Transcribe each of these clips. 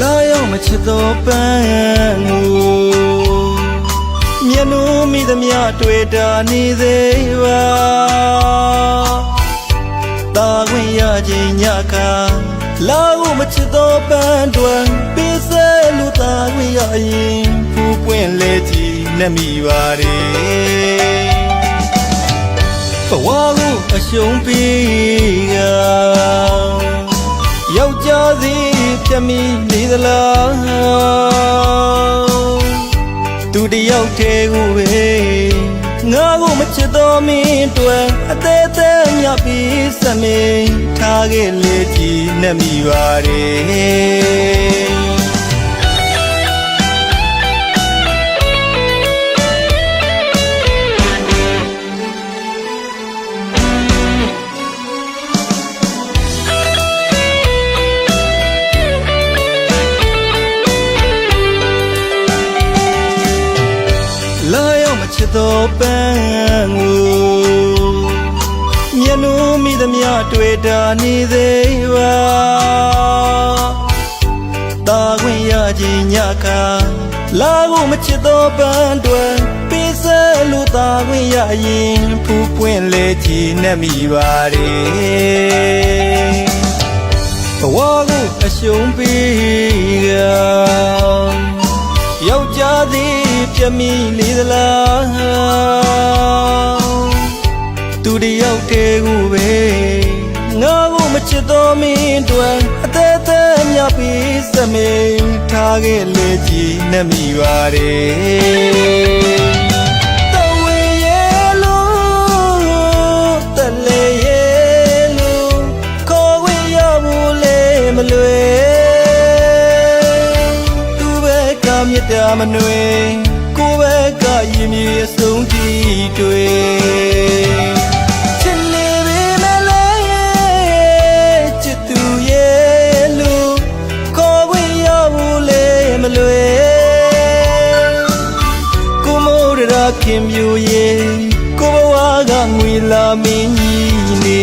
လာရောက်မချစ်တော့ပန်းကိုမျက်နှာမိသမျှတွေ့တာနေသေးပါတာခွင့်ရခြင်းညခါလာကိုမချစ်တော့ပန်းတွင်ပေးစဲလူတာခွင့်ရရင်ဖူးပွင့်လဲကြည့်နှမိပါတယ်ဘဝကိုအရှုံးပေးကယောက်ျားစီပြတ်မိနေသလားသူတယောက်တည်းကိုပဲငါကိုမချစ်တော့မင်းတွေ့အသေးသေးမြပြီးစမင်းထားခဲ့လေကြည်နှမိပါတယ်ချစ်တော်ပန်းကိုမျက်နှာမိသမျှတွေ့တာနေသေးပါတာခွင့်ရခြင်းညခါလာကိုမချစ်တော်ပန်းတွင်ပေးစဲလူတာခွင့်ရရင်ဖူးပွင့်လဲကြည်နှမိပါတယ်ဘဝကိုအရှုံးပေးကယောက်ျားသည်ပြတ်မိလေသလားသူတယောက်တည်းကိုပဲငါကိုမချစ်တော့မင်းတွေ့အသေးသေးမြပြီးစမင်းထားခဲ့လေကြည်နှမိပါတယ်တဝေရဲ့လို့တလေရဲ့လို့ခေါ်ဝင်ရဖို့လေမလွယ်မြတ်တာမနွေကိုပဲကရင်မြေအဆုံးကြည့်တွေ့ချစ်နေပြီမလဲချစ်သူရဲ့လူခေါ်ဝင်ရဘူးလေမလွယ်ကိုမိုးရခင်ပြူရဲ့ကိုဘဝကငွေလာမင်းကြီးနေ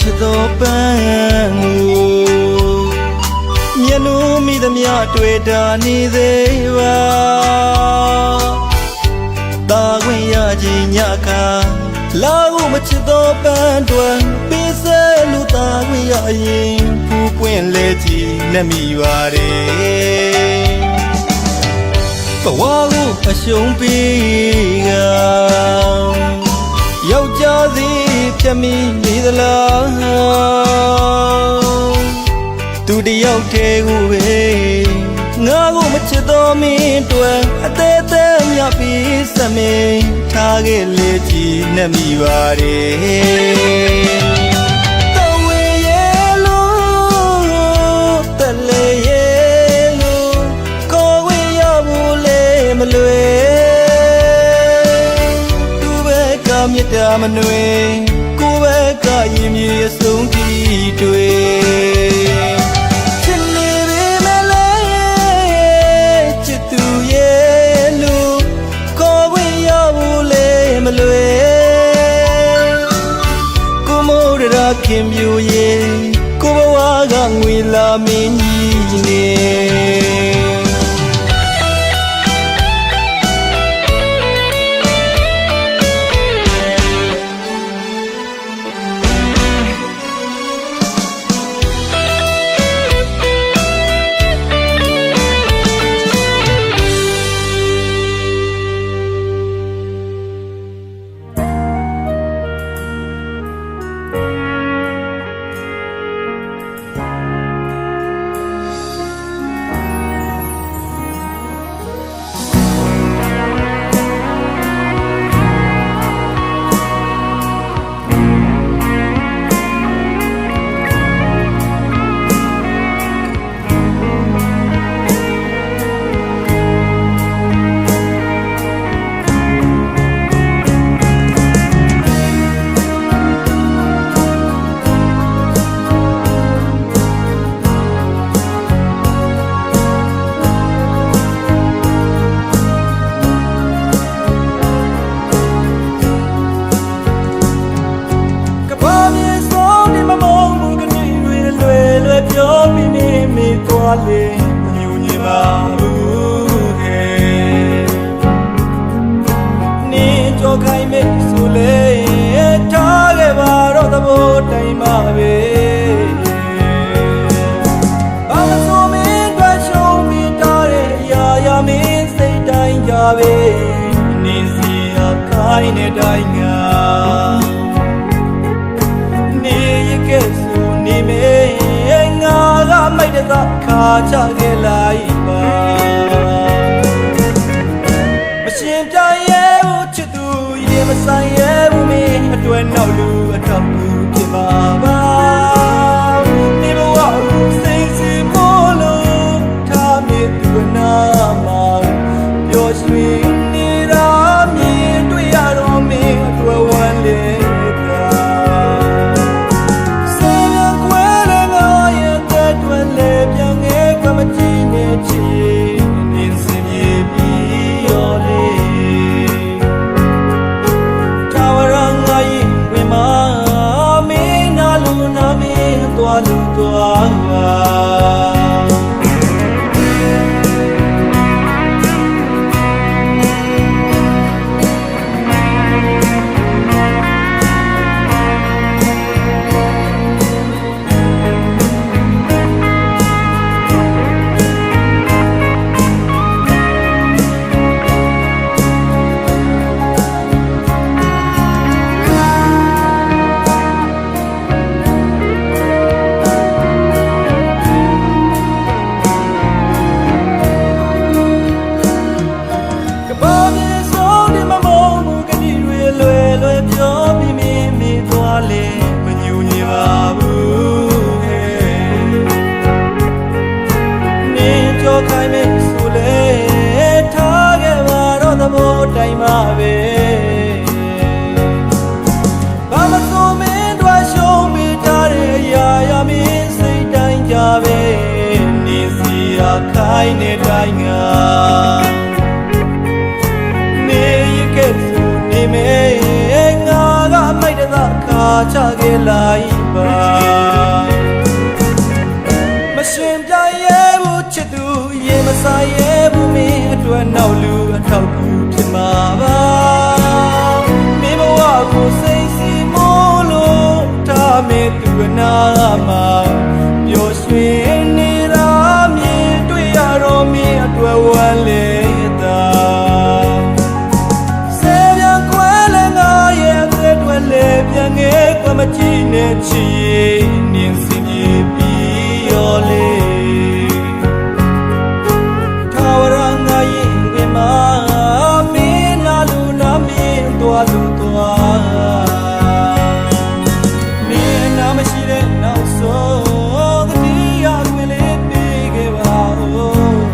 ချစ်တော်ပန်းကိုမျက်နှာမိသမျှတွေ့တာနေသေးပါတာခွင့်ရခြင်းညခါလာကိုမချစ်တော်ပန်းတွင်ပေးစဲလူတာခွင့်ရရင်ဖူးပွင့်လဲကြည်နှမိပါတယ်ဘဝကိုအရှုံးပေးကယောက်ျားစီပြတ်မိနေသလားသူတယောက်တည်းကိုပဲငါကိုမချစ်တော့မင်းတွေ့အသေးသေးမြပြီးစမင်းထားခဲ့လေကြည်နှမိပါတယ်တဝေရဲ့လို့တလေရဲ့လို့ခေါ်ဝင်ရဖို့လေမလွယ်မြတ်တာမနွေကိုပဲကရင်မြေအဆုံးကြည့်တွေ့ချစ်နေပြီမလဲချစ်သူရဲ့လူခေါ်ဝင်ရဘူးလေမလွယ်ကိုမိုးရခင်ပြူရဲ့ကိုဘဝကငွေလာမင်းကြီးနေ လေမညူညင်ပါဘူးဟဲ့နင်းကြောခိုင်းမဲ့ဆိုလေထားခဲ့ပါတော့သဘောတိုင်ပါပဲဘာမဆိုမင်းတွေ့ရှုံးမိတာတဲ့အရာရာမင်းစိတ်တိုင်းကြပဲနင်းစီအခိုင်းတဲ့တိုင်းငါနေရခဲ့ဆိုနေမေငါကမိုက်တဲ့သာခါချခဲ့လိုက်ပါမရှင်ပြရဲ့ဘူးချစ်သူရေမဆိုင်ရဲ့ဘူးမင်းအတွက်နောက်လူအထောက်ကူဖြစ်ပါပါနေဘဝကိုစိတ်စီမို့လို့ထားမြစ်သူနာမှာပျော်ရွှင်နေတာမြင်တွေ့ရတော့မင်းအတွက်ဝမ်းလေလူသွားပါခိုင်းမဲ့ဆိုလေထားခဲ့ပါတော့သဘောတိုင်ပါပဲဘာမဆိုမင်းတွေ့ရှုံးမိထားတဲ့အရာရာမင်းစိတ်တိုင်းကြပဲနေစီအခိုင်းတဲ့တိုင်းငါနေရခဲ့ဆိုနေမေငါကမိုက်တဲ့သာခါချခဲ့လိုက်ပါမရှင်ပြရဲ့ဘူးချစ်သူရေမဆိုင်ရဲ့ဘူးမင်းအတွက်နောက်လူအထောက်ကူဖြစ်မှာပါမင်းဘဝကိုစိတ်စီမို့လို့ထားမေသူနာမှာပျော်ရွှင်နေတာမြင်တွေ့ရတော့မင်းအတွက်ဝမ်းလေတာဆေးပြန်ခွဲလဲငါရဲ့အတွက်လေပြန်ငယ်ကမကြည့်နဲ့ချီနင်းစင်ပြေပြီးရောလေသွားလို့သွားမင်းနာမရှိတဲ့နောက်ဆုံးသတိရခွင့်လေးပေးခဲ့ပါဦး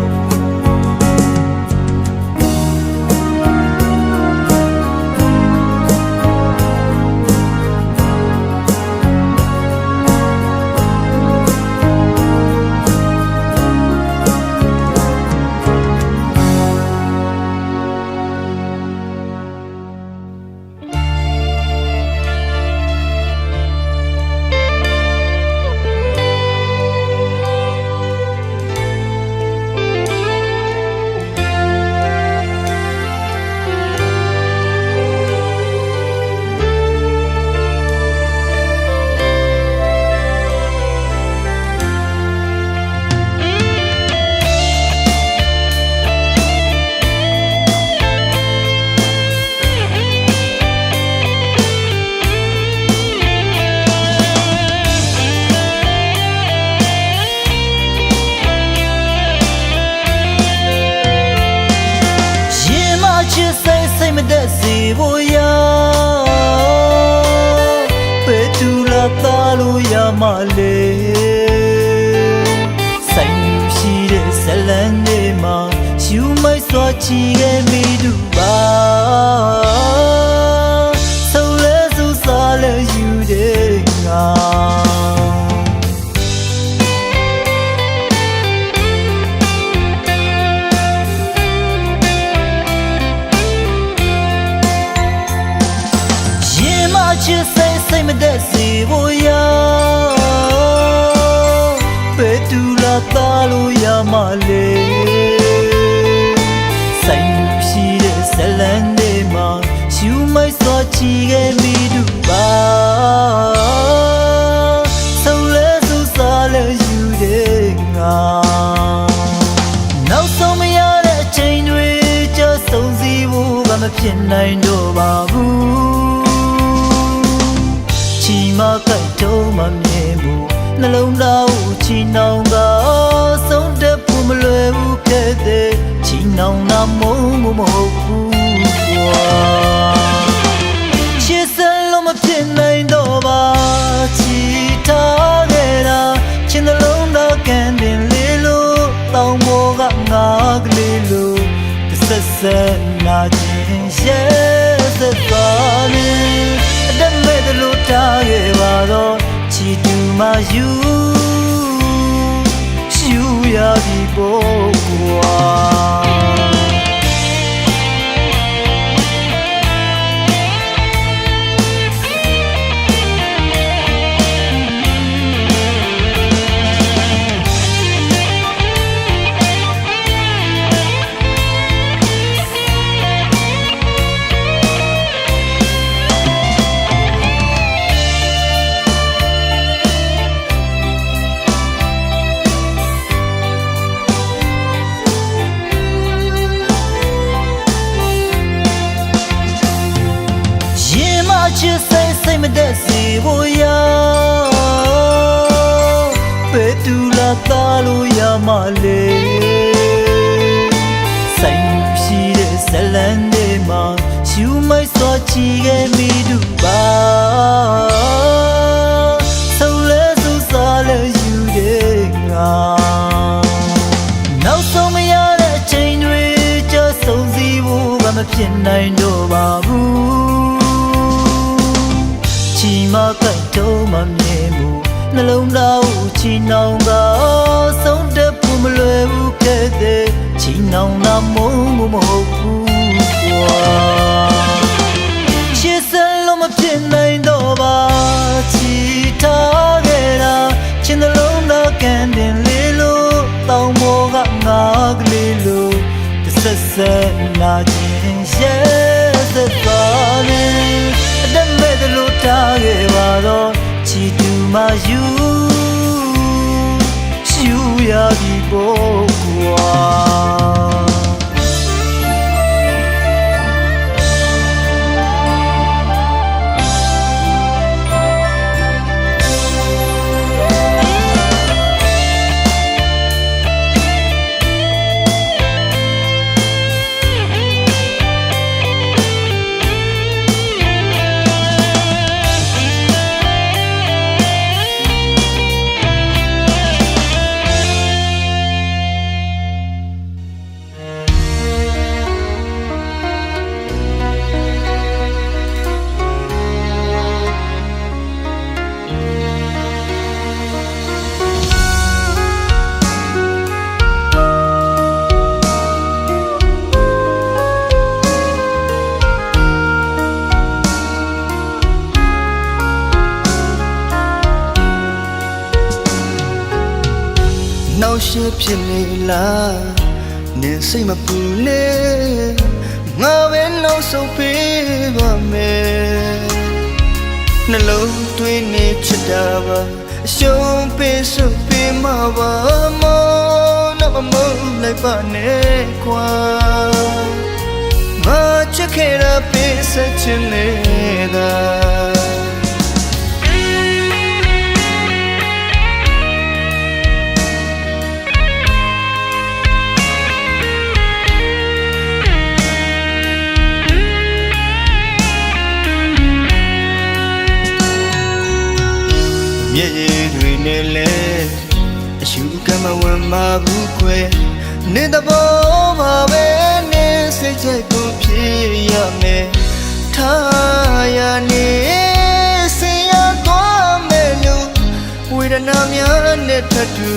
မလေးဆိုင်ယူရှိတဲ့ဇလန်တွေမှာယူမိုက်စွာချီခဲ့မိတူပါဆိုလဲဆိုစားလဲယူတဲ့ငါရင်မချစ်စိတ်မသက်စေဖို့ရ ဘယ်သူလာသားလို့ရမလဲဆိုင်လူရှိတဲ့ဇလန်တွေမှာယူမိုက်စွာချီခဲ့မိတူပါဆုံးလဲစုစားလဲယူတဲ့ငါနောက်ဆုံးမရတဲ့အချိန်တွေကြဆုံးစီဖို့ကမဖြစ်နိုင်တော့ပါဘူးချီမကိုက်တော့မမြင်ဘူးနှလုံးသားကိုချီနှောင်ကဆုံးတဲ့ဖို့မလွယ်ဘူးခဲ့တဲ့ချီနှောင်တာမဟုတ်ဘူးကွာရှေ့ဆက်လို့မဖြစ်နိုင်တော့ပါချီထားခဲ့တာချင်းနှလုံးသားကန်တင်လေးလို့တောင်းပေါ်ကငါကလေးလို့ဆက်ဆက်နာခြင်းရဲ့သက်သာနေအတမဲ့တလို့ထားခဲ့ပါတော့ချီတူမယူရပြီပေါ့ကွာချစ်စိတ်မသက်စေဖို့ရဘယ်သူလာသားလို့ရမလဲဆိုင်ရှိတဲ့ဇလန်တွေမှာယူမိုက်စွာချီခဲ့မိတူပါဆုံးလဲစုစားလဲယူတဲ့ငါနောက်ဆုံးမရတဲ့အချိန်တွေကြဆုံးစီဖို့ကမဖြစ်နိုင်တော့ပါဘူးချီမကိုက်တော့မမြင်ဘူးနှလုံးသားကိုချီနှောင်ကဆုံးတဲ့ဖို့မလွယ်ဘူးခဲ့တဲ့ချီနှောင်တာမဟုတ်ဘူးကွာရှေ့ဆက်လို့မဖြစ်နိုင်တော့ပါချီထားခဲ့တာချင်းနှလုံးသားကန်တင်လေးလို့တောင်းပေါ်ကငါကလေးလို့ဆက်ဆက်နာခြင်းရဲ့သက်သာနေအတမဲ့တလို့ထားခဲ့ပါတော့ချီတူမယူရပြီပေါ့ကွာနောက်ရှေ့ဖြစ်နေလားနင်စိတ်မပူနဲ့ငါပဲနောက်ဆုံးပေးပါမယ်နှလုံးသွင်းနေချစ်တာပါအရှုံးပေးစုပေးမှာပါမောတော့မမုန်းလိုက်ပါနဲ့ကွာငါချစ်ခဲ့တာပေးဆက်ချင်နေတာမျက်ရည်တွေနဲ့လဲအရှူကမဝင်မှာဘူးခွဲနေတဘောပါပဲနေစိတ်ချက်ကိုဖြစ်ရမယ်ထားရနေစင်ရသွားမယ်လို့ဝေဒနာများနဲ့ထပ်တူ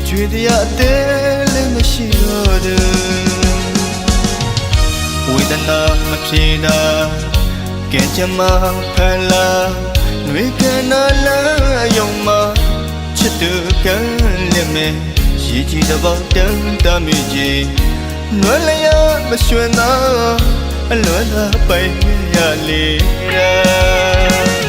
ကြွေတရားအသေးလေးမရှိတော့ဘူးဝေဒနာမပြေတာကဲချမဖန်လာ We can allow you ma chit can မယ်ရေကြီးတစ်ပေါက်တန်းတမိကြီးနွယ်လျာမရွှင်သာအလွယ်သာပိုင်ရလေရာ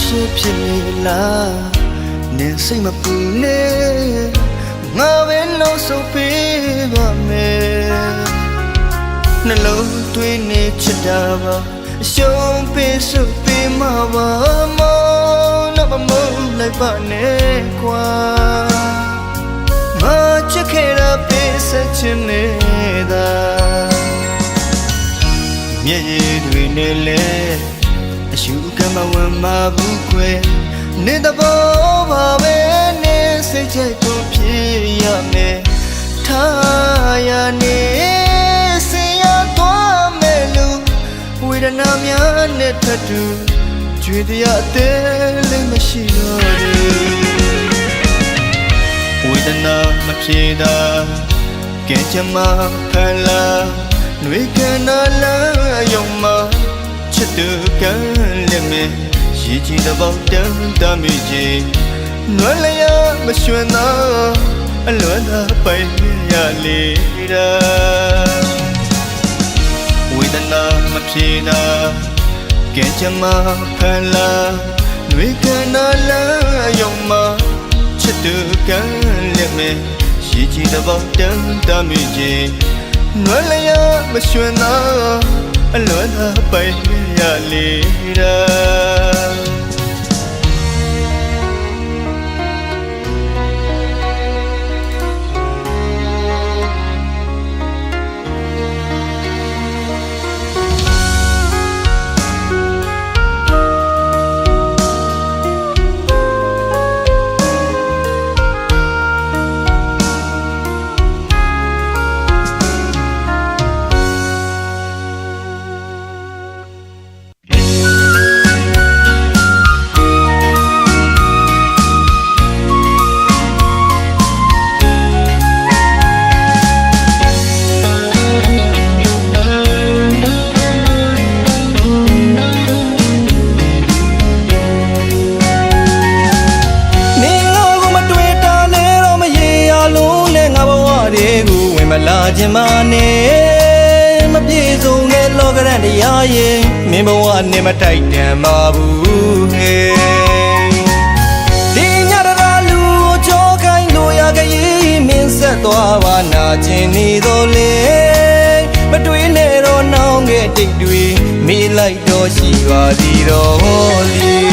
ရှိဖြစ်နေလားနင်စိတ်မပူနဲ့ငါပဲလို့ဆိုပေးပါမယ်နှလုံးသွင်းနေချစ်တာပါအရှုံးပေးစုပေးမှာပါမောင်းတော့မမုန်းလိုက်ပါနဲ့ကွာငါချစ်ခဲ့တာပေးဆက်ချင်နေတာမျက်ရည်တွေနဲ့လဲအရှုကမဝမ်းမဘူးခွဲနေတဘောပါပဲနေစိတ်ချိုက်ဖို့ဖြစ်ရမယ်ထားရနေစင်ရသွားမယ်လူဝေဒနာများနဲ့ထပ်တူကြွေတရားအသေးလေးမရှိတော့ဘူးဝေဒနာမပြေတာကဲချမဖန်လာနှွေကနာလာယုံမချစ်သူကလည်းမရေကြီးတစ်ပေါက်တန်းတမိကြီးနွယ်လျာမရွှင်သာအလွယ်သာပိုင်ရလေရာဝေဒနာမပြေတာကဲချမဖန်လာနှွေကနာလာယုံမချစ်သူကလည်းမရေကြီးတစ်ပေါက်တန်းတမိကြီးနွယ်လျာမရွှင်သာအလွယ်သာပိုင်ရလေရာမလာခြင်းမနဲ့မပြေဆုံးတဲ့လောကရန်တရားရင်မင်းဘဝနဲ့မထိုက်တန်ပါဘူးဟဲ့ဒီညတရာလူကိုကြောခိုင်းလို့ရကရေးမင်းဆက်သွားပါနာခြင်းနေတော့လေမတွေးနဲ့တော့နောင်ခဲ့တိတ်တွေမေးလိုက်တော့ရှိပါသေးတော့လေ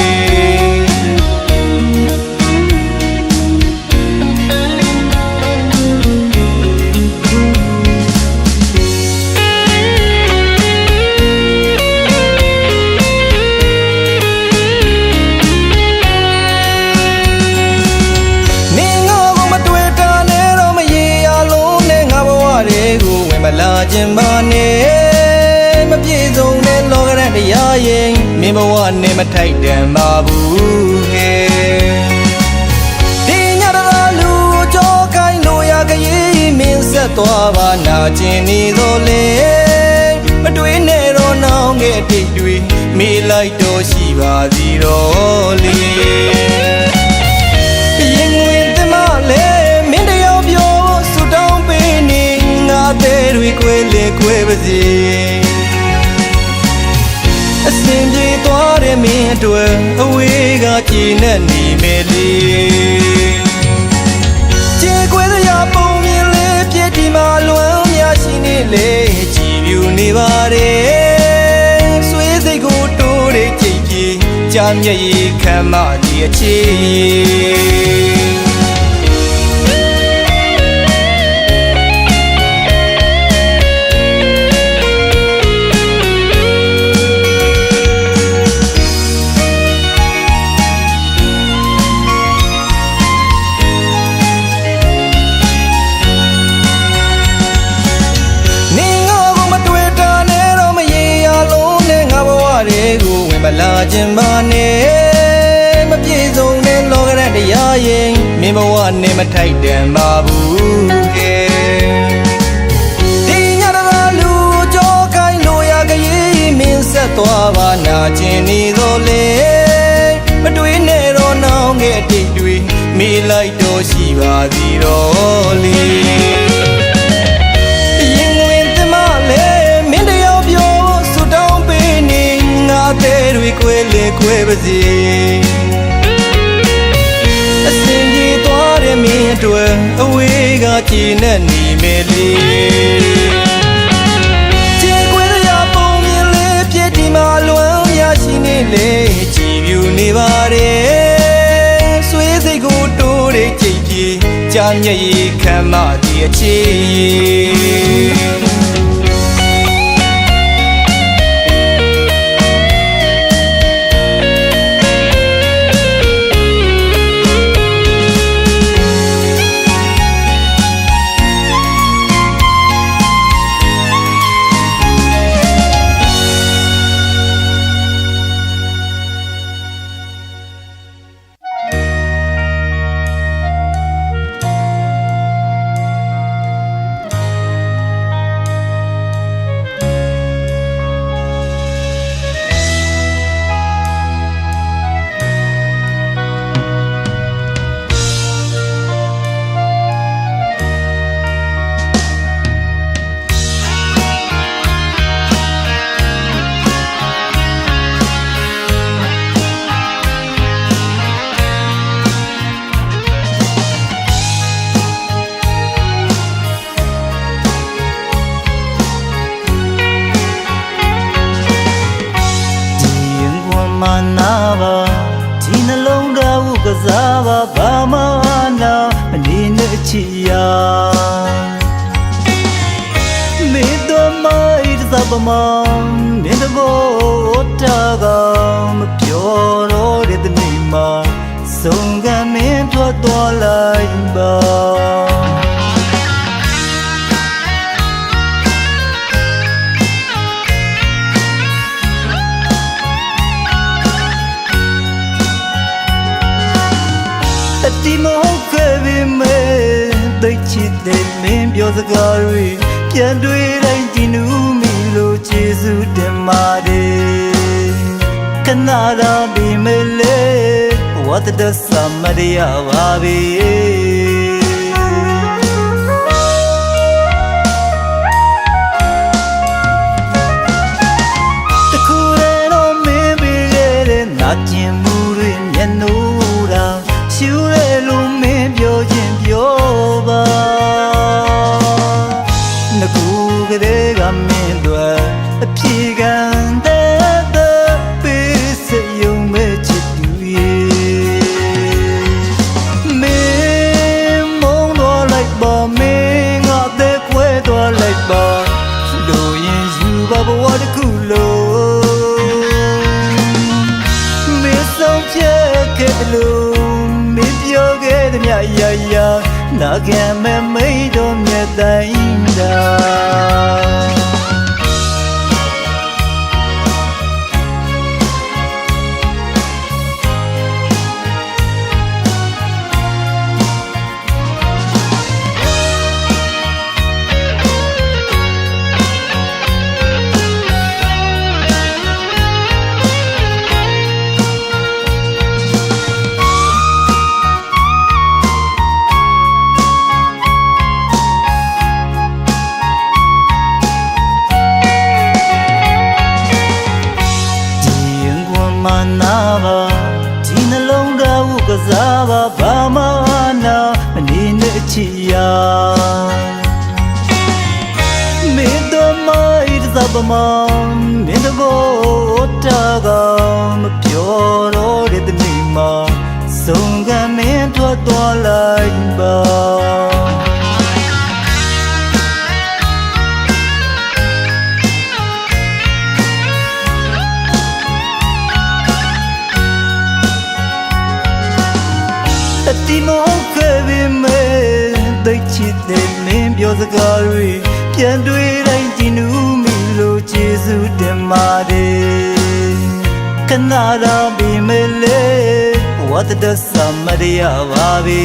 လာခြင်းပါနဲ့မပြေဆုံးတဲ့လောကရန်တရားရင်မင်းဘဝနဲ့မထိုက်တန်ပါဘူးဟဲ့ဒီညတရာလူကြောခိုင်းလို့ရကရေးမင်းဆက်သွားပါနာခြင်းနေတော့လေမတွေးနဲ့တော့နောင်ခဲ့တိတ်တွေမေးလိုက်တော့ရှိပါသေးတော့လေရင်ဝင်သမားလေမင်းတယောက်ပြောဆူတောင်းပေးနေငါတဲ့တွေကိုယ်လေကိုယ်ပါစေအစင်ပြေသွားတဲ့မင်းအတွက်အဝေးကကြည်နဲ့နေမယ်လေကျေကွယ်စရာပုံမြင်လေးပြည့်ဒီမှာလွမ်းများရှိနေလေကြည်ပြူနေပါတယ်ဆွေးစိတ်ကိုတိုးတဲ့ကြိတ်ပြေကြာမျက်ရည်ခံမဒီအခြေ လာခြင်းပါနဲ့မပြေဆုံးတဲ့လောကရန်တရားရင်မင်းဘဝနဲ့မထိုက်တန်ပါဘူးကဲဒီညတော်လူကြောခိုင်းလို့ရကလေးမင်းဆက်သွားပါနာခြင်းနေတော့လေမတွေးနဲ့တော့နောင်ငယ်တိတ်တွေမေးလိုက်တော့ရှိပါသေးတော့လေရင်ဝင်သမလဲမင်းတယောက်ပြောဆူတောင်းပေးနေငါတဲ့တွေကွယ်လေကွယ်ပါစေအစင်ကြီးသွားတဲ့မင်းအတွက်အဝေးကကြည်နဲ့နေမယ်လေကျေကွယ်ရပုံမြင်လေးပြည့်ဒီမှာလွမ်းရရှိနေလေကြည်ပြူနေပါတယ်ဆွေးစိတ်ကိုတိုးတဲ့ကြိတ်ပြေကြာမျက်ရည်ခံမသည့်အခြေစားပါဘာမှနာမနေနဲ့ချီယာမေတ္တာမိုက်သဗ္ဗမမင်းတဘောတာကမပြောတော့တဲ့နေ့မှာဆုံးကမင်းထွက်သွားလိုက်ပါဒီမဟုတ်ခဲ့ပြီမဲသိချစ်တဲ့မင်းပြောစကားတွေပြန်တွေးတိုင်းကြည်နူးမိလို့ကျေးဇူးတင်ပါတယ်ခဏတော့ဒီမလေးဝတ်တဲ့စမရရပါပြီတခုရတော့မင်းပြီးခဲ့တဲ့နာကျင်မှုတွေမျက်နှာရှူရဲလို့မင်းပြောခြင်းပြောပါငကူကလေးကမင်းတို့အပြေခံတဲ့ပေးစရုံမဲ့ချစ်သူရဲ့မင်းမုန်းတော့လိုက်ပါမင်းငါတဲ့ခွဲတော့လိုက်ပါလို့ရင်ယူပါဘဝတစ်ခုလုံးမင်းဆုံးဖြတ်ခဲ့လို့ပြောခဲ့တဲ့မြရရနာခံမဲ့မိတ်တော်မြတ်တိုင်းတာကစားပါဘာမှနာမနေနဲ့ချီယာမေတ္တာမိုက်သဗ္ဗမမင်းတဘောတာကမပြောတော့တဲ့နေ့မှာဆုံးကမင်းထွက်သွားလိုက်ပါဒီမဟုတ်ခဲ့ပြီမဲသိချစ်တဲ့မင်းပြောစကားတွေပြန်တွေးတိုင်းကြည်နူးမိလို့ကျေးဇူးတင်ပါတယ်ခ Kanara bimele what the samaria babi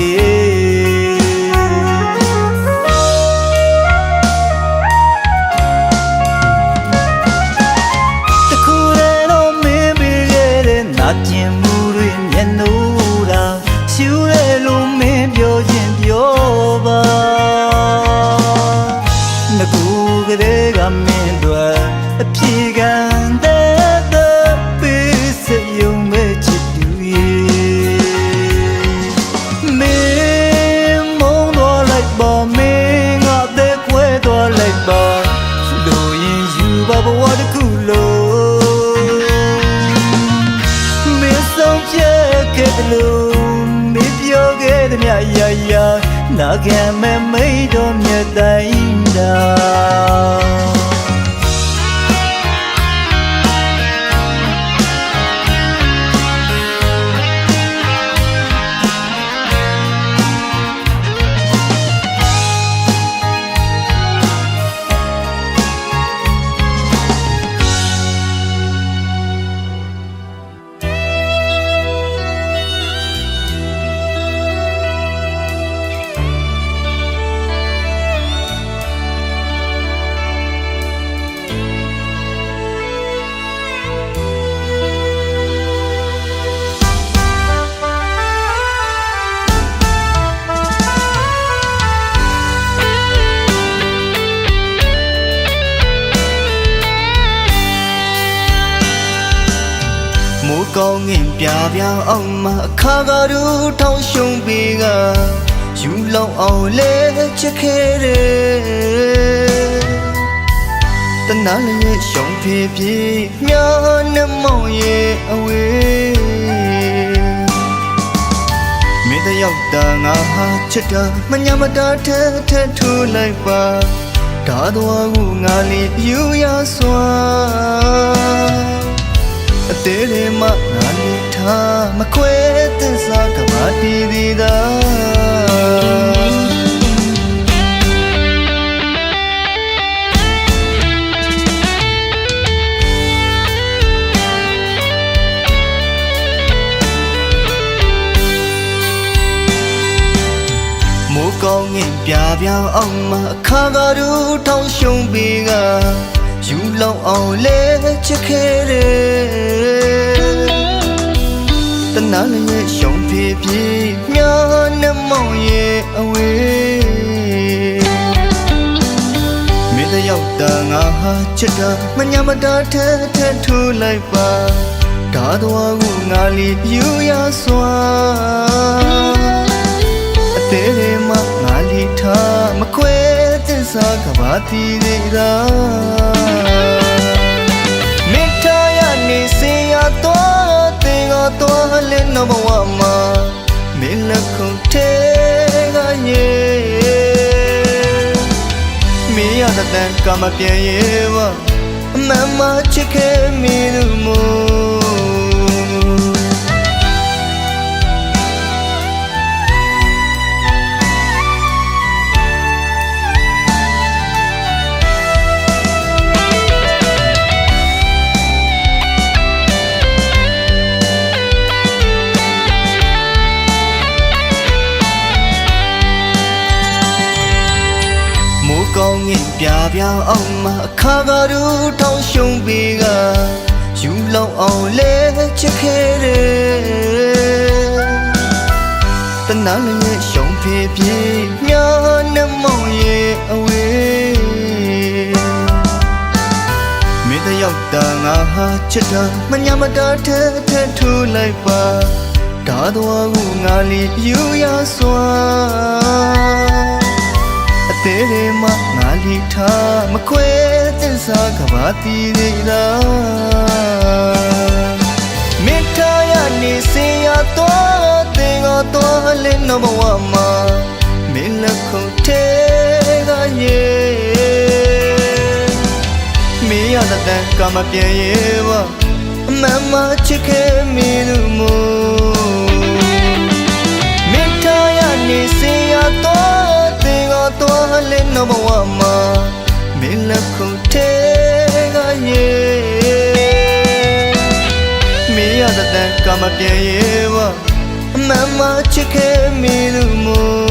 The kureno maybe najin muri nyenura shurelu me byo yin byo ba Naku gade ga min dwa apyi gan de Baba what a cool Me some check it loom If you get me ya Na can me made on your dainda Con em bia bia ông mà khá gà đu thâu sông bì gà dù lòng ảo lê chết khê rê Tân ná lê sông phê phê nhớ nếm màu ye away Mê ta yau ta ngà ha chết ta mà nhà mà ta thê thê thu lại ba Ta doa gu ngà lì yu ya xoa Tere ma nani tha ma kwete sa kabati dida Mo con ngin bia bia ông ma kha ga du thong shong bi ga dù lòng ảo lê chết khê rê Tân ná lê sông phê phê nhớ nếm màu ye away Mê ta yau ta ngà ha chết ta mà nhà mà ta thê thê thu lại ba Ta doa gu ngà lì yu ya xoa Tere ma ngà lì tha mà quê tên sa kabati dida Ni siya toa tinga toa lên na bawa ma Mila không thể ga ye Mi ada tan kama pia ye wa Mama chike mi nu mo Con ngin bia bia ông mà khá gà đu thâu sông bì gà dù lòng ảo lê chết khê rê Tân ná lê sông phê phê nhớ nếm màu ye away Mê ta yau ta ngà ha chết ta mà nhà mà ta thê thê thu lại ba Ta doa gu ngà lì yu ya xoa Tere ma ngà lì tha mà quê tên sa kabati dida Mê ta ya ni siya toa tinga toa lên na bawa ma Mê la không thể ga ye Mi ya da tan kama pia ye wa Mama chike mi nu mo Mê ta ya ni siya toa toa lên na bawa ma Mila không thể ga ye Mi မပြန်ရဲ့ဝအမှန်မှချစ်ခဲ့မိလို့မို့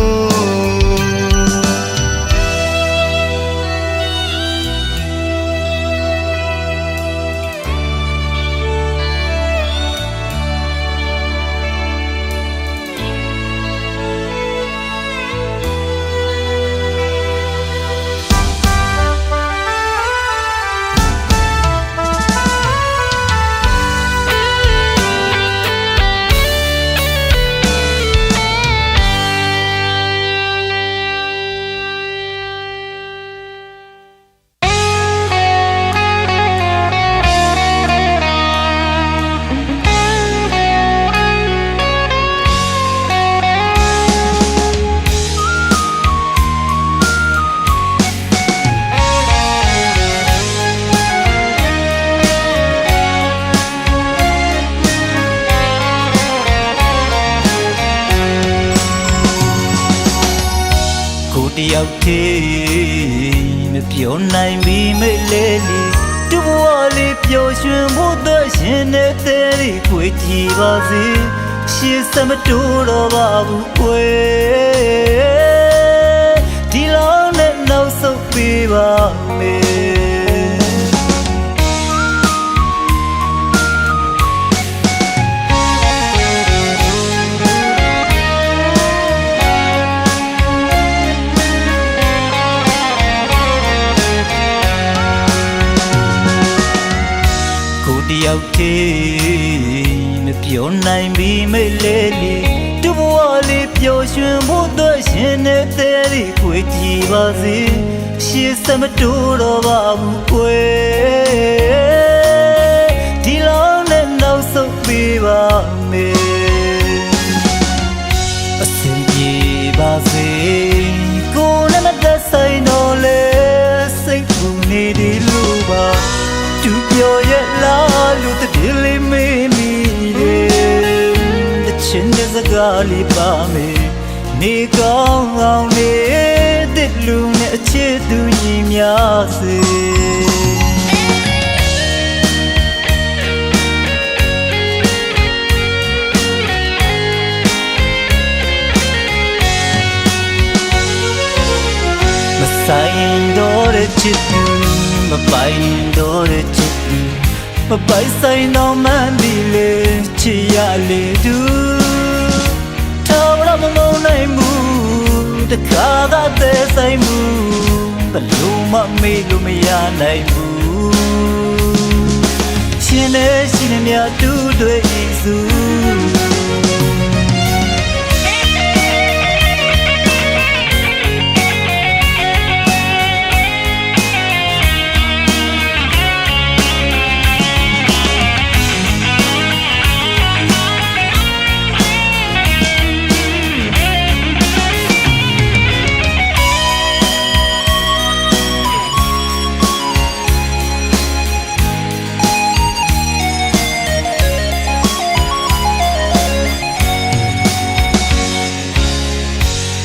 တယောက်တည်းမပြောနိုင်ပြီမေ့လေလေတူဘဝလေးပျော်ရွှင်ဖို့တော့ရှင်နေတဲ့လေးခွေကြည့်ပါစေရှေ့စမတိုးတော့ပါဘူးကွယ်ဒီလောက်နဲ့နောက်ဆုတ်ပေးပါမေတယောက်တည်းမပြောနိုင်ပြီမေ့လေလေတူဘဝလေးပျော်ရွှင်ဖို့တော့ရှင်နေတဲ့လေးခွေကြည့်ပါစေရှေ့စမတိုးတော့ပါဘူးကွယ်ဒီလောက်နဲ့နောက်ဆုတ်ပေးပါမေအစင်ပြေပါစေကိုယ်နဲ့မသက်ဆိုင်တော့လေစိတ်ပူနေတယ်လို့ပါသူပြောရဲ့လားလူတည်းလေးမေးမိတယ်တချင်တဲ့စကားလေးပါမယ်နေကောင်းအောင်နေတဲ့လူနဲ့အချစ်သူညီများစေမဆိုင်တော့တဲ့ချစ်သူမပိုင်တော့တဲ့ချစ်သူမပိုင်ဆိုင်တော့မှန်းဒီလေချစ်ရလေသူထောက်ရမမနိုင်ဘူးတခါကတဲ့ဆိုင်မှုဘလို့မမေ့လို့မရနိုင်ဘူးရှင်နဲ့ရှင်နဲ့များတူတွေ့ဤစု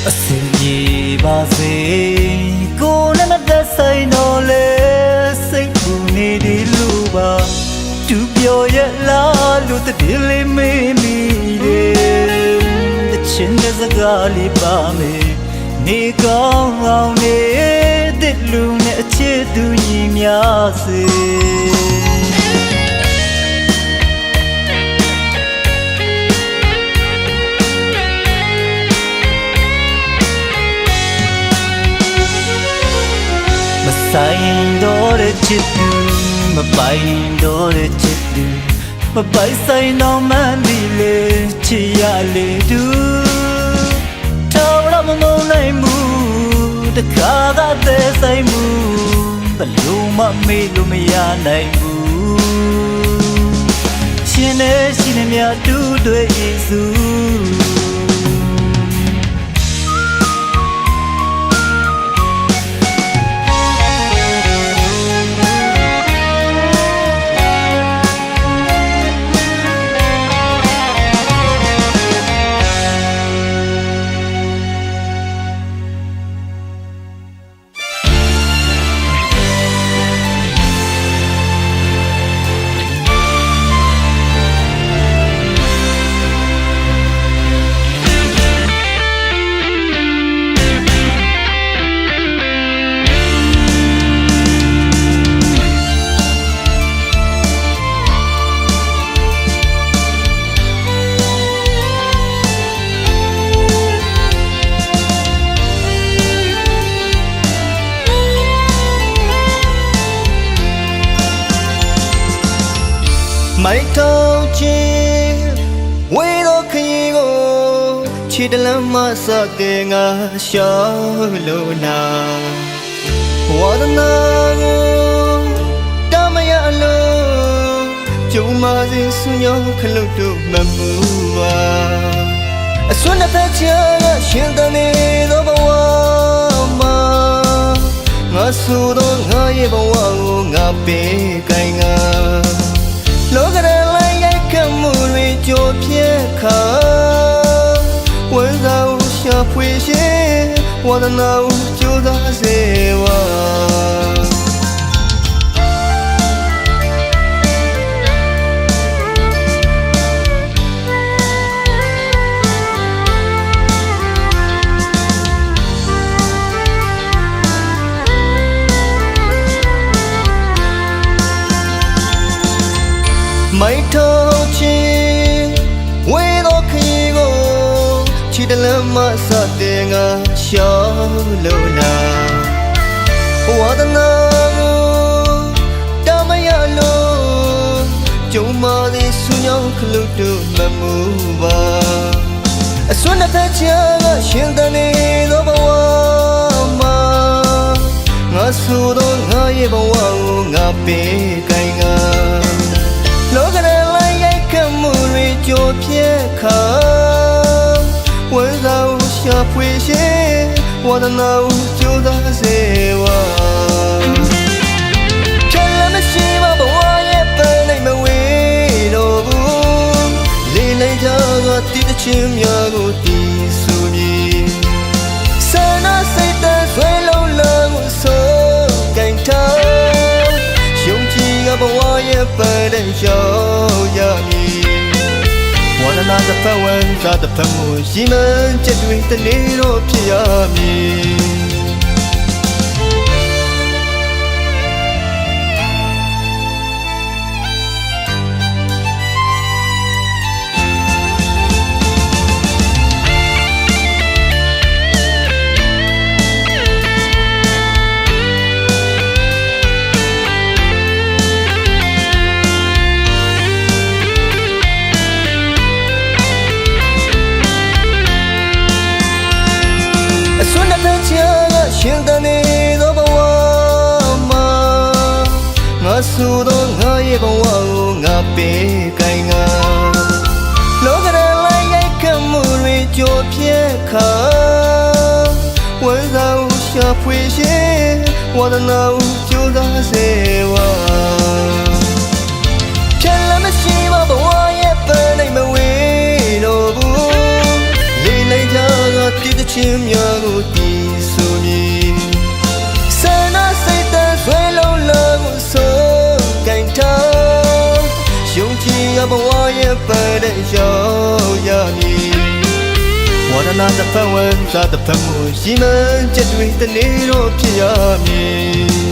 အစင်ကြီးပါစေကိုယ်နဲ့မသက်ဆိုင်တော့လေစိတ်ပူနေတယ်လို့ပါသူပြောရဲ့လားလူတည်းလေးမေးမိတယ်တချင်တဲ့စကားလေးပါမယ်နေကောင်းအောင်နေတဲ့လူနဲ့အချစ်သူညီများစေဆိုင်တော့တဲ့ချစ်သူမပိုင်တော့တဲ့ချစ်သူမပိုင်ဆိုင်တော့မှန်းဒီလေချစ်ရလေသူထောက်ရမမနိုင်ဘူးတခါကတဲ့ဆိုင်မှုဘလို့မမေ့လို့မရနိုင်ဘူးရှင်နဲ့ရှင်နဲ့များတူတွေ့ဤစု မိုက်ထောင်ချင်းဝေးတော့ခရီးကိုခြေတလမ်းမှစတဲ့ငါရှောင်းလို့နာဝါဒနာကိုတမရလို့ကျုံမစင်စွညောခလုတ်တို့မမူပါအစွမ်းတဲ့ချာရှင်တနေသောဘဝမှာငါဆိုတော့ငါရဲ့ဘဝကိုငါပေးကိုင်ငါလောကရဲ့လိုက်ရိုက်ခတ်မှုတွေကြိုပြက်ခါဝမ်းသာဦးရှာဖွေရှင်ဝါဒနာဦးကြိုးစားစေဝါမိုက်ထောင်ချင်းဝေးတော့ခရီးကိုခြေတလမ်းမှစတဲ့ငါရှောင်းလို့နာဝါဒနာကိုတမရလို့ကျုံမသည်ဆူညောင်းခလုတ်တို့မမူပါအစွမ်းတဲ့ချာရှင်တနေသောဘဝမှာငါဆိုတော့ငါရဲ့ဘဝကိုငါပေးကိုင်ငါလောကရဲ့လိုက်ရိုက်ခတ်မှုတွေကြိုပြက်ခါဝမ်းသာဦးရှာဖွေရှင်ဝါဒနာဦးကြိုးစားစေဝါချမ်းသာမရှိမဘဝရဲ့ပန်းနိုင်မဝေးတော့ဘူးလေးလိုက်ကြသောတည်တခြင်းများကိုတည်ဆူမည်ဆန္ဒစိတ်သက်ဆွဲလုံးလုံးကိုစိုးကင်ထားယုံကြည်ကဘဝရဲ့ပန်းတဲ့ရောက်ရမည်ဝါဒနာတစ်ဖက်ဝန်သာတစ်ဖက်မှုရှိမှန်းချက်တွေတနေ့တော့ဖြစ်ရမည်ရှင်တနေသောဘဝမှာငါဆိုတော့ငါရဲ့ဘဝကိုငါပေးကိုင်ငါလောကရဲ့လိုက်ရိုက်ခတ်မှုတွေကြိုပြက်ခါဝမ်းသာဦးရှာဖွေရှင်ဝါဒနာဦးကြိုးစားစေဝါချမ်းသာမရှိမဘဝရဲ့ပန်းနိုင်မဝေးတော့ဘူးလေးလိုက်ကြသောတည်တခြင်းများကိုတည်ဆူမည်ဘဝရဲ့ပန်းတဲ့ရောက်ရမည်ဝါဒနာတစ်ဖက်ဝန်သာတစ်ဖက်မှုရှိမှန်းချက်တွေတနေ့တော့ဖြစ်ရမည်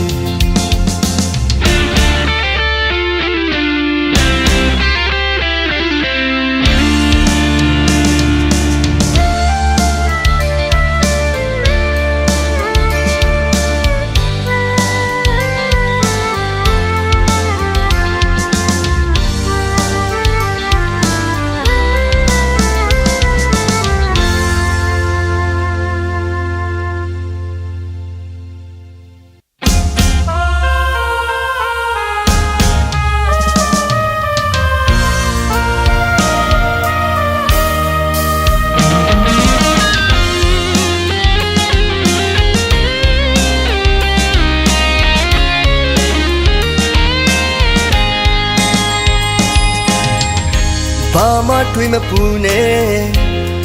ဘာမှတွေးမပူနဲ့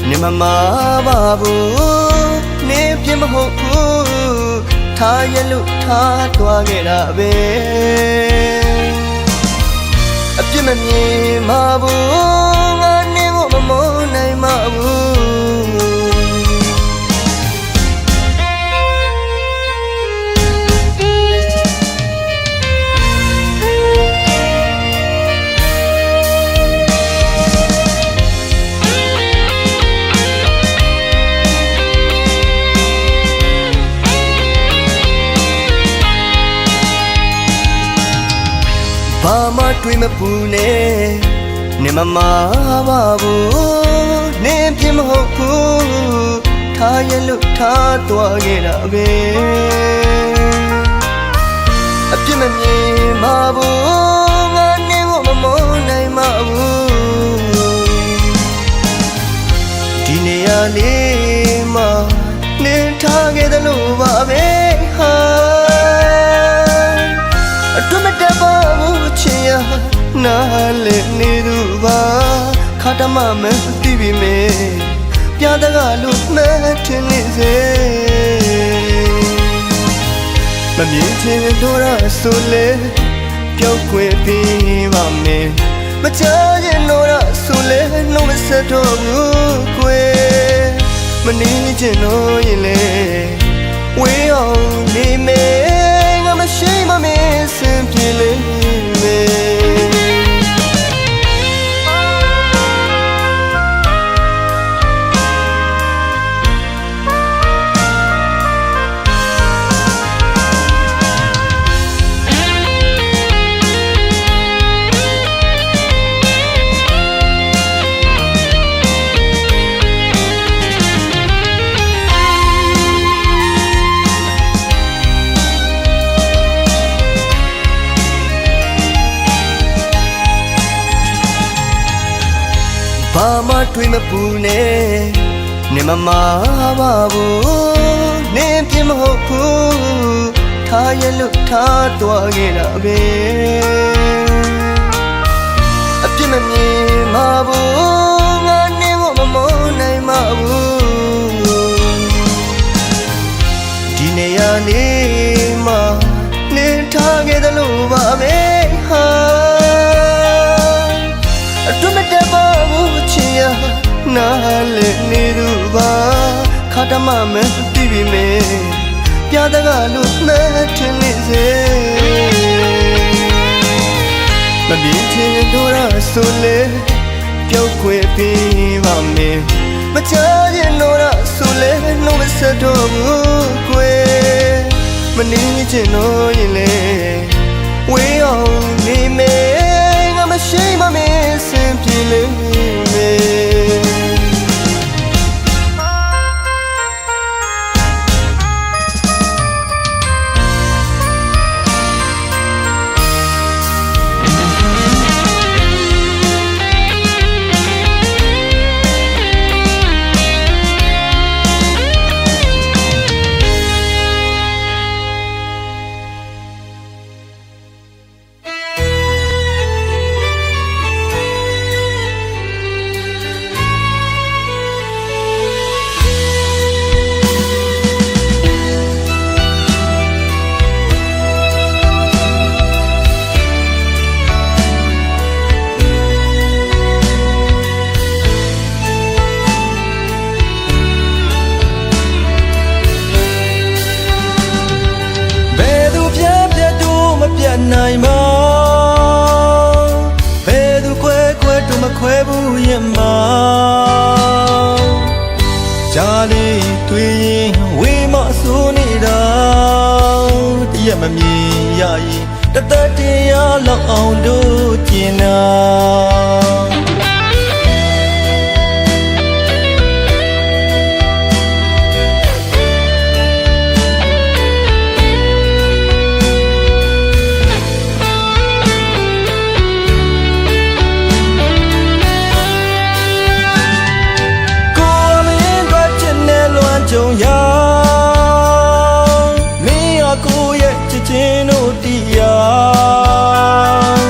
နေမမပါဘူးနေပြမဟုတ်ဘူးထားရလို့ထားသွားခဲ့တာပဲအပြစ်မမြင်မှာဘူးငါနေဖို့မမုန်းနိုင်မှာဘူးဘာ ဘာမှတွေးမပူနဲ့နေမမပါဘူးနေပြမဟုတ်ဘူးထားရလို့ထားသွားခဲ့တာပဲအပြစ်မမြင်ပါဘူးငါနေကိုမမုန်းနိုင်ပါဘူးဒီနေရာလေးမှာနေထားခဲ့တယ်လို့ပါပဲဟာအတွမတပါဘူးချင်ရနားလေနေသူပါခါတမမသိပြီမေပြတကလို့မဲထင်နေစေမမြင်ချင်တော့ရဆိုလေပြောက်ွယ်ပြီးပါမယ်မချရင်တော့ရဆိုလေနှုတ်မဆက်တော့ဘူးကွယ်မနေချင်တော့ရင်လေဝေးအောင်နေမယ်ငါမရှိမမင်းစင်ပြေလေဘာမှတွေးမပူနဲ့နေမမပါဘူးနေပြမဟုတ်ဘူးထားရလို့ထားသွားခဲ့တာပဲအပြစ်မမြင်ပါဘူးငါနေကိုမမုန်းနိုင်ပါဘူးဒီနေရာလေးမှာနေထားခဲ့တယ်လို့ပါပဲဟာအတွမတပါနားလေနေသူပါခါတမမသိပြီမေပြတကလို့မဲထင်နေစေမမြင်ချင်တော့ရဆိုလေပြောက်ွယ်ပြီးပါမယ်မချရင်တော့ရဆိုလေနှုတ်မဆက်တော့ဘူးကွယ်မနေချင်တော့ရင်လေဝေးအောင်နေမယ်ငါမရှိမမင်းစင်ပြေလေနိုင်မဘယ်သူခွဲတို့မခွဲဘူးရင်မကြားလေးတွေ့ရင်ဝေးမဆိုးနေတာတရက်မမြင်ရရင်တသက်တရားလောက်အောင်တို့ကျင်နာကြုံရမင်းရကိုရဲ့ချစ်ချင်းတို့တရား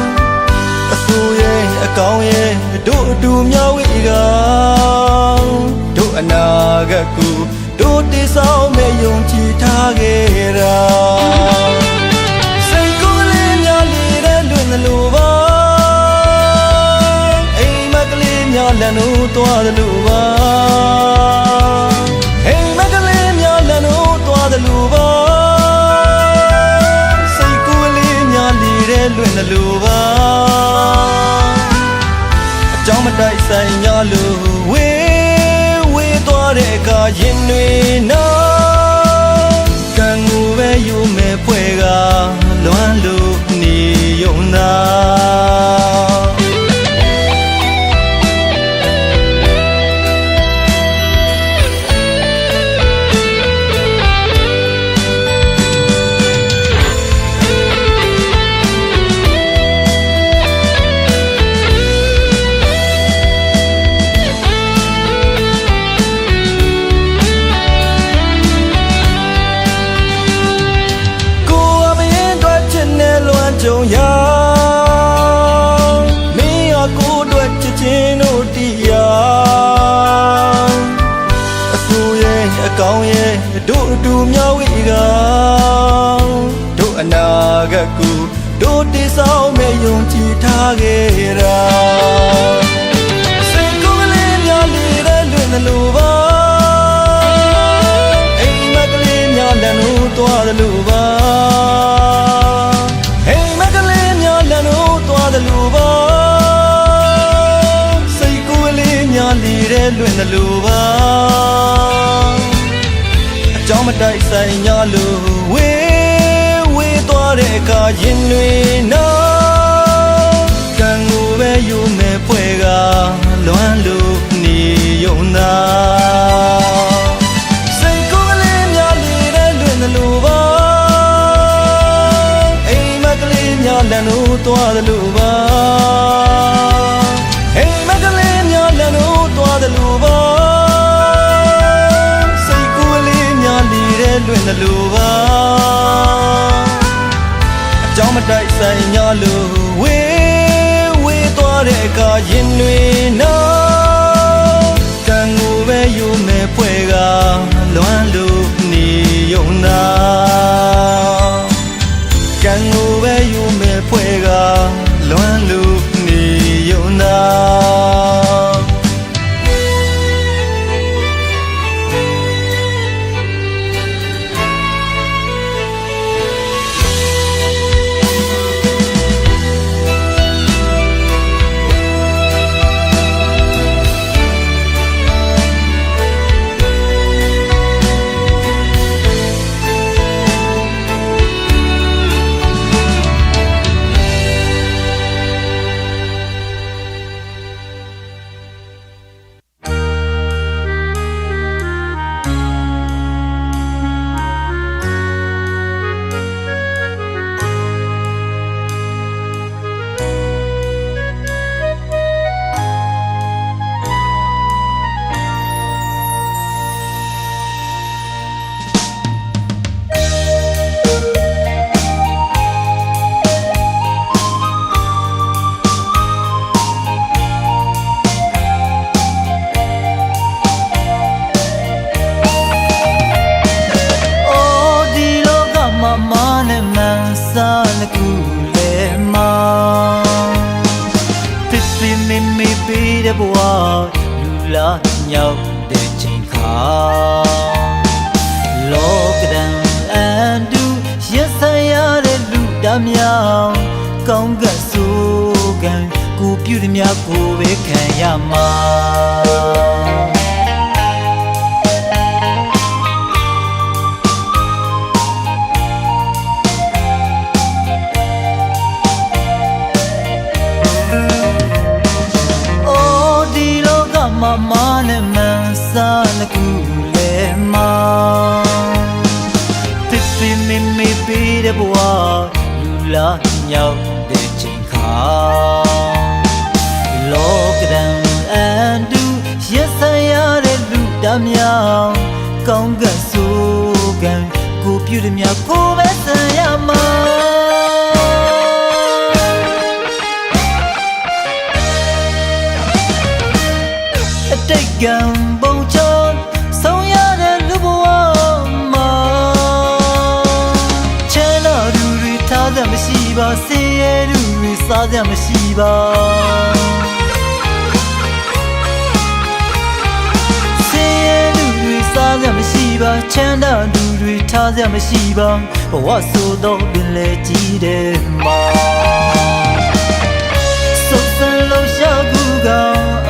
အဆူရဲ့အကောင်းရဲ့တို့အတူမျှဝေကတို့အနာဂတ်ကိုတို့တည်ဆောင်မဲ့ယုံကြည်ထားခဲ့တာစိတ်ကိုယ်လေးများလေးတဲ့လွင်လို့ပါအိမ်မကလေးများလမ်းတို့သွားတယ်လို့ပါလူပါစိတ်ကိုယ်လေးများလီတဲ့လွင်လူပါအကြောင်းမတိုက်ဆိုင်ရလို့ဝေးသွားတဲ့အခါရင်တွေနော်ကံကိုပဲယူမဲ့ဖွဲ့ကလွမ်းလို့နေုံသာ ကြုံရမင်းရကိုအတွက်ချစ်ချင်းတို့တရားအဆူရဲ့အကောင်းရဲ့တို့အတူမျှဝေကတို့အနာဂတ်ကိုတို့တည်ဆောင်မဲ့ယုံကြည်ထားခဲ့တာစိတ်ကိုယ်လေးများလေးတဲ့လွင်လို့ပါအိမ်မကလေးများလမ်းလို့သွားတယ်လို့ပါအိမ်မကလေးများလမ်းလို့သွားတယ်လို့ပါစိတ်ကိုယ်လေးများလေးတဲ့လွင်လို့ပါအကြောင်းမတိုက်ဆိုင်ညာလို့ဝေးသွားတဲ့အခါရင်တွေနော်ကံကိုပဲယူမဲ့ဖွဲကလွမ်းလို့နေယုံသာစိတ်ကိုယ်လေးများလေးတဲ့လွင်လို့ပါအိမ်မကလေးများလမ်းလို့သွားတယ်လို့ပါအိမ်မကလေးများလမ်းလို့သွားတယ်လို့ပါစိတ်ကိုယ်လေးများလေးတဲ့လွင်လို့ပါကြောင်းမတိုက်ဆိုင်ညာလို့ဝေးသွားတဲ့အခါရင်တွေနော်ကံကိုပဲယူမဲ့ဖွဲကလွမ်းလို့နေယုံသာကံကိုပဲယူမဲ့ဖွဲကလွမ်းလို့နေယုံသာဘဝလူလာညောက်တဲ့ချိန်ခါလောကဒံအန်တူရဆိုင်ရတဲ့လူတမြောင်ကောင်းကဆိုးကံကိုပြုသည်များကိုပဲခံရမှာမနဲ့မစားလကူလေမတစ်ပင်မေပေးတဲ့ဘဝလူလာညောက်တဲ့ချိန်ခါလောကဒံအန်တူရဆိုင်ရတဲ့လူတမြောင်ကောင်းကဆိုးကံကိုပြုသည်များကိုပဲဆံရမှာတိတ်ကံပုံချောဆုံးရတဲ့လူဘဝမှာချမ်းသာသူတွေထားတဲ့မရှိပါဆင်းရဲသူတွေစားတဲ့မရှိပါဆင်းရဲသူတွေစားတဲ့မရှိပါချမ်းသာသူတွေထားတဲ့မရှိပါဘဝဆိုတော့ပင်လေကြီးတဲ့မှာစုံစမ်းလို့ရှာကူက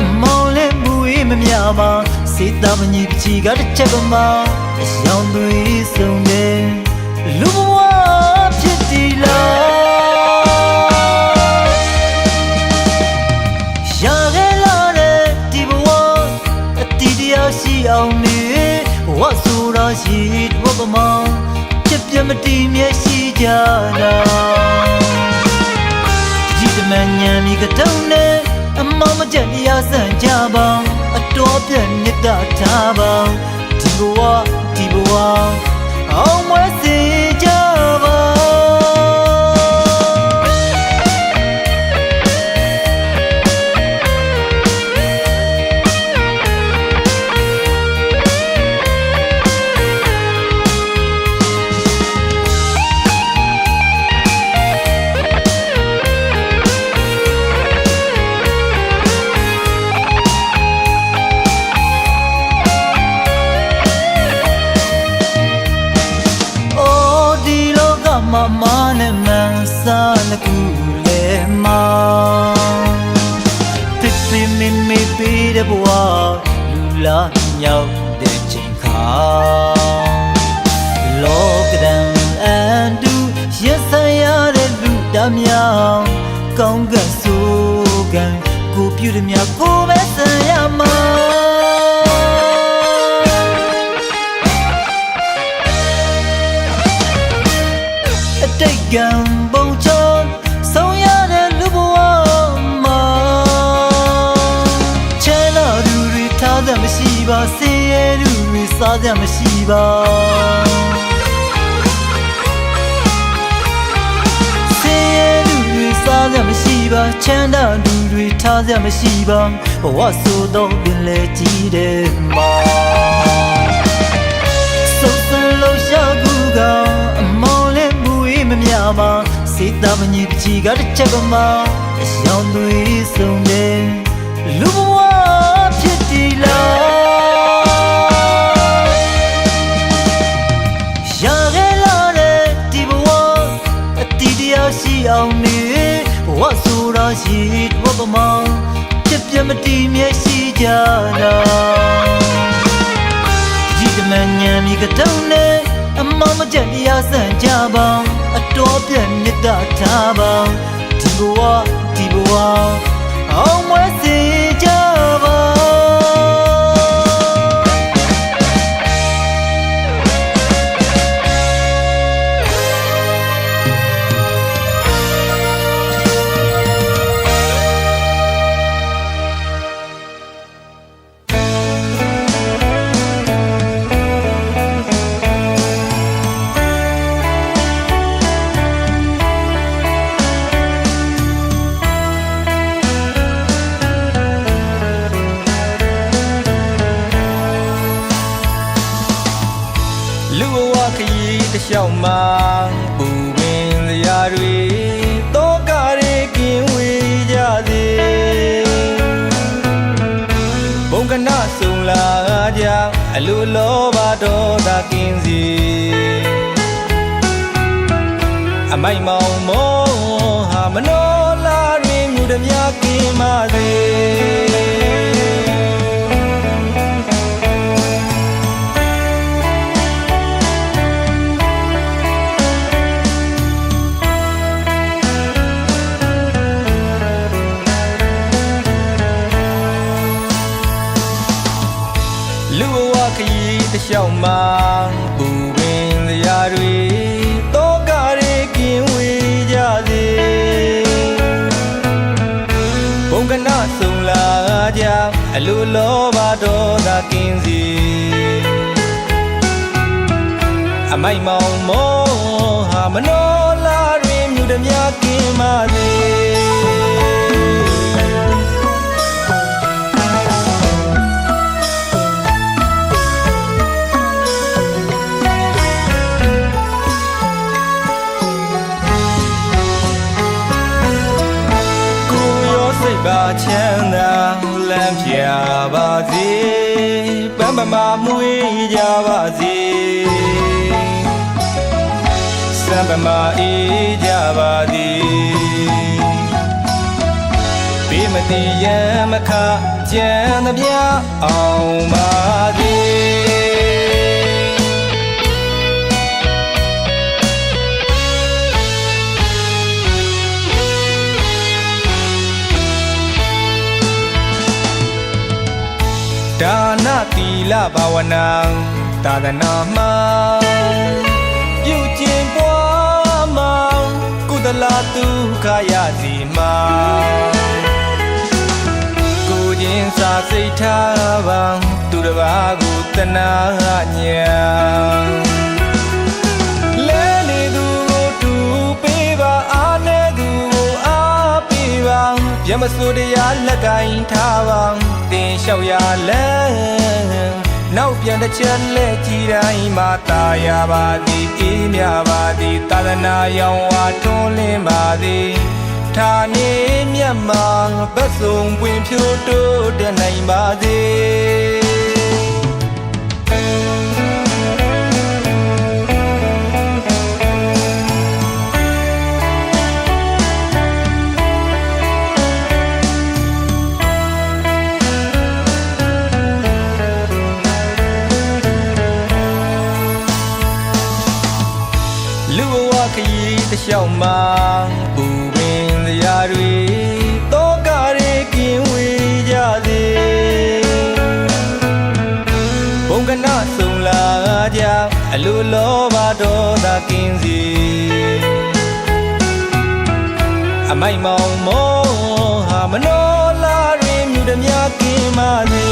အမောင်လေးမမြပါစေတမညီပချီကတစ်ချက်ကမှအယောင်တွေဆုံးတယ်လူဘဝဖြစ်ဒီလားရာခဲလာတဲ့ဒီဘဝအတီးတရားရှိအောင်နေဝတ်ဆိုတာရှိတော့ကမှဖြစ်ပြမတည်မြဲရှိကြတာဒီတမန်ညံမိကတုံးနဲ့အမောင်မကျန်တရားဆန်ကြပါအတော်ပြည့်မြတ်ထားပါဒီဘဝအောင်မွေးစေကြပါ man and man salakule ma Tipi me be the boy Lula nhau de chinka Look them and do Yes I are the Luda meow Konga sugan Go beauty meow go besayama Gang bông tròn sâu ya de lubo ma chela duri tha da mashi ba se ye duri sa da mashi ba se ye duri sa da mashi ba chan da duri tha da mashi ba wa so do bin le ji de ma so so lo sha gu ga Mama, sit down and you got a check on ma. It's young Louis Sunday. Lua Pitty Love. Yagella, Tibuan, a Tidia, she only was so rushy, Wabama, Chipyamati, Messi Jana. Jidaman, you got down a mama Jenny as a jabba, a top and knit that taba. Tibua, oh, my say java. Shall man, booming the yardway, Tokari king with Yadi Bongana Sula, a lulo bado da kinzi. A my mo, Hamanola, ring the Yaki Madi. Shall man, booming the yardway, Tokari king with Yadi Bongana Sula, a lulo bado da kinzi. A my mo, Hamanola, rim you the Yaki Madi. Chanda lampia bazi, bamba mui jabazi, samba jabazi, bimati yamaka chanda bia aumadi. Dana tila bawanang tadanama Yujin buama kudalatu kaya zima Kujin sa seitabang tudabagu tananya Lele dugo tu peba ane dugo apibang Yamasudya lagain tabang Shall ya learn now? Pian the chelle, Tirai Mata Yabadi, Imiabadi, Tadana Yawa, Tole Madi, Tani Myanmar, Basum, Wimpio, the name Badi. လူဘဝခရီးတစ်လျှောက်မှာပူပင်စရာတွေတောကတွေကင်းဝေးကြစေဘုံကနဆုံလာကြအလိုလောဘဒေါသကင်းစီအမိုက်မောင်မောဟာမနောလာတွင်မြူတများကင်းပါစေ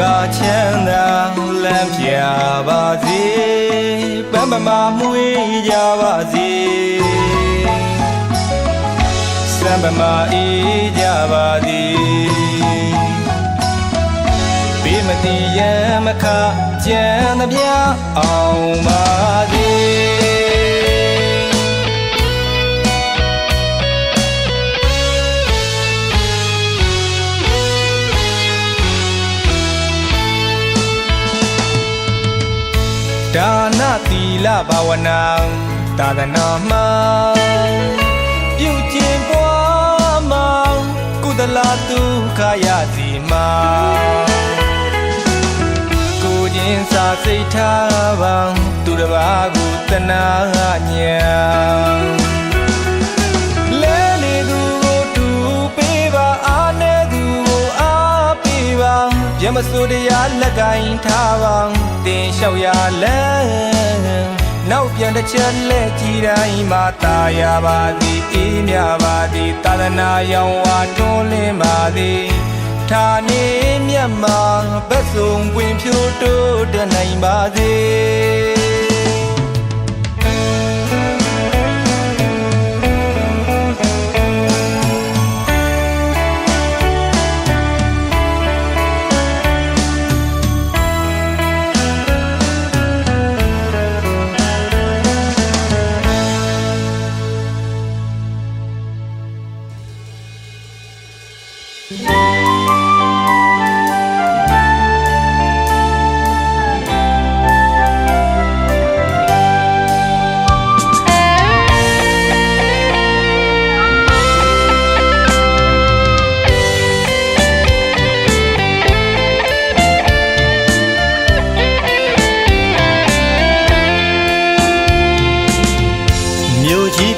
ပါချမ်းသာလမ်းပြပါစေပန်းပမာမွေးကြပါစေစံပမာအေးကြပါစေဘေးမတိရမခကြံသမျှအောင်ပါစေဒါနသီလဘာဝနာသာသနာမှာပြုကျင့်ပွားမှာကုသလဒုက္ခရစီမှာကိုခြင်းစာစိတ်ထားပါသူတစ်ပါးကိုတနာညာလဲလေသူကိုတူပေးပါအားနေသူကိုအားပေးပါပြမစိုးတရားလက်ကင်ထားပါတင်လျှောက်ရလဲနောက်ပြန်တစ်ချက်လဲကြည်တိုင်းမှာတာယာပါသည်အေးမြပါသည်သာသနာရောင်ဝါတွန်းလင်းပါသည်ဌာနေမြတ်မှာဘက်စုံပွင့်ဖြိုးတိုးတက်နိုင်ပါစေ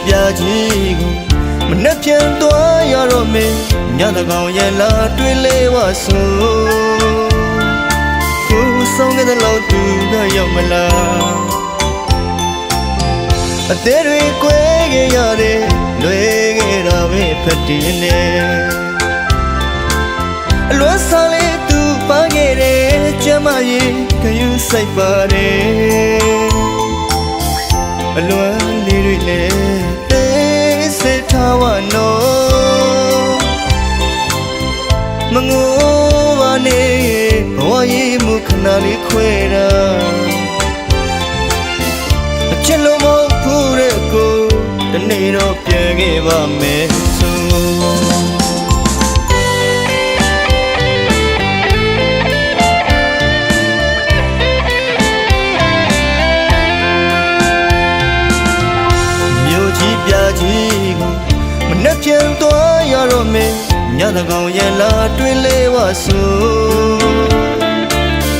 ပြကြီးကိုမနှက်ပြန်သွားရတော့မင်းညတကောင်ရဲ့လာတွေ့လေဝဆိုကိုဆောင်တဲ့လောက်သူကရောက်မလားအသေးတွေကွဲခဲ့ရတယ်လွဲခဲ့တာပဲဖတ်တင်နေအလွမ်းစားလေးသူပါခဲ့တယ်ကျမကြီးခယူစိုက်ပါတယ်အလွမ်းလေးတွေလည်းစေထားဝနောမငိုပါနဲ့ဘဝရေးမှုခဏလေးခွဲတာအချစ်လုံးမဟုတ်ဘူးတဲ့ကိုတနေ့တော့ပြန်ခဲ့ပါမယ်ဆိုပြကြီးကိုမနှက်ပြန်သွားရတော့မင်းညတကောင်ရဲ့လာတွေ့လေဝဆို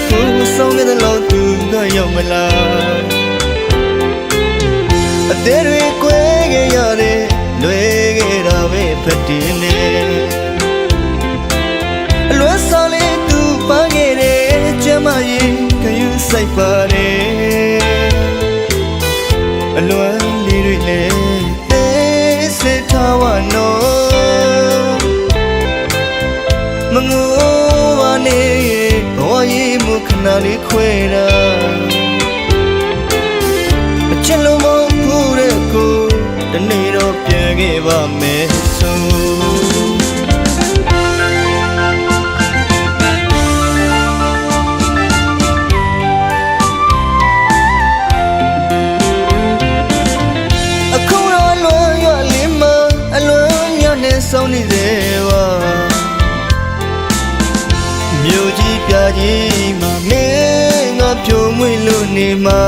ကိုဆောင်တဲ့လောက်သူကရောက်မလားအသေးတွေကွဲခဲ့ရတယ်လွဲခဲ့တာပဲဖတ်တင်နေအလွမ်းစားလေးသူပါခဲ့တယ်ကျမကြီးခယူစိုက်ပါတယ်အလွမ်းလေးတွေလည်းစေထားဝနောမငိုပါနဲ့ဘဝရေးမှုခဏလေးခွဲတာအချစ်လုံးမဟုတ်ဘူးတဲ့ကိုတနေ့တော့ပြန်ခဲ့ပါမယ်ဆိုဆုံးနေစေပါမြို့ကြီးပြကြီးမှာမင်းငါဖြိုးမွေလို့နေမှာ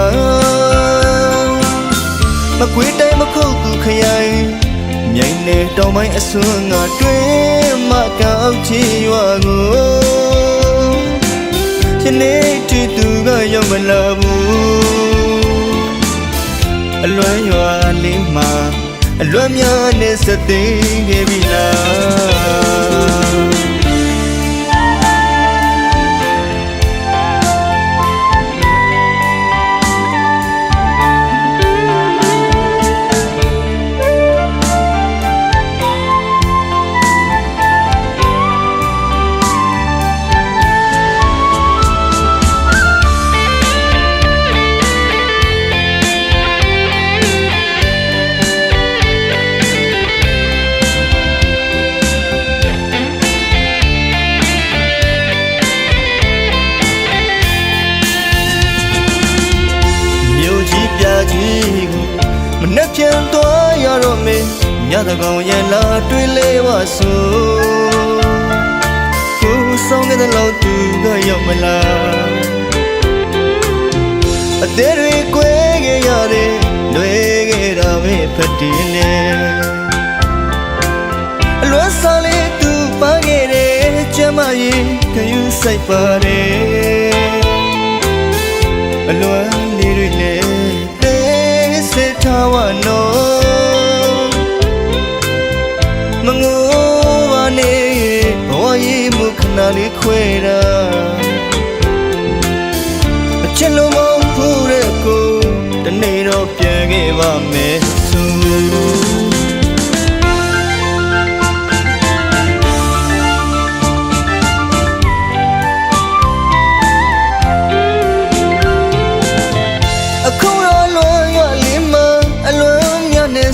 ကွေးတိုင်းမခုတ်သူခရိုင်မြိုင်နေတောင်ပိုင်းအစွန်းငါတွင်မကောက်ချီရွာကိုယနေ့ထိသူကရောက်မလာဘူးအလွမ်းရွာလေးမှာအလွမ်းများနဲ့စသိမ်းခဲ့ပြီလားမနှက်ပြန်သွားရတော့မေညတကောင်ရဲ့လာတွေ့လေပါဆိုကိုဆောင်တဲ့လောက်သူကရောက်မလားအသေးတွေကိုယ်ခဲ့ရတယ်လွေခဲ့တာပဲဖတ်တင်နေအလွမ်းစားလေးသူပါခဲ့တယ်ကျမရင်ခယူဆိုင်ပါတယ်အလွမ်းလေးတွေလည်းထားဝနော်မငိုပါနဲ့ဘဝရေးမှုခဏလေးခွဲတာအချစ်လုံးမဟုတ်တဲ့ကိုတနေ့တော့ပြန်ခဲ့ပါမယ်ဆို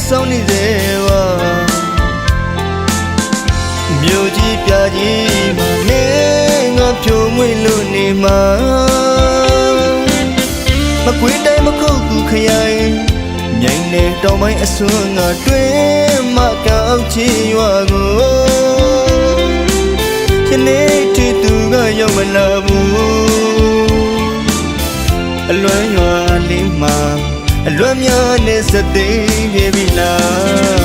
ဆောင်နေသေးပါမြို့ကြီးပြကြီးမှာမင်းငါဖြိုမွေလို့နေမှာမကွေးတိုင်းမခုတ်သူခရိုင်မြိုင်နေတောင်ပိုင်းအစွန်းငါတွင်မကောက်ချီရွာကိုယနေ့ထိသူကရောက်မလာဘူးအလွမ်းရွာလေးမှာအလွမ်းများနဲ့စသိမ်းခဲ့ပြီလား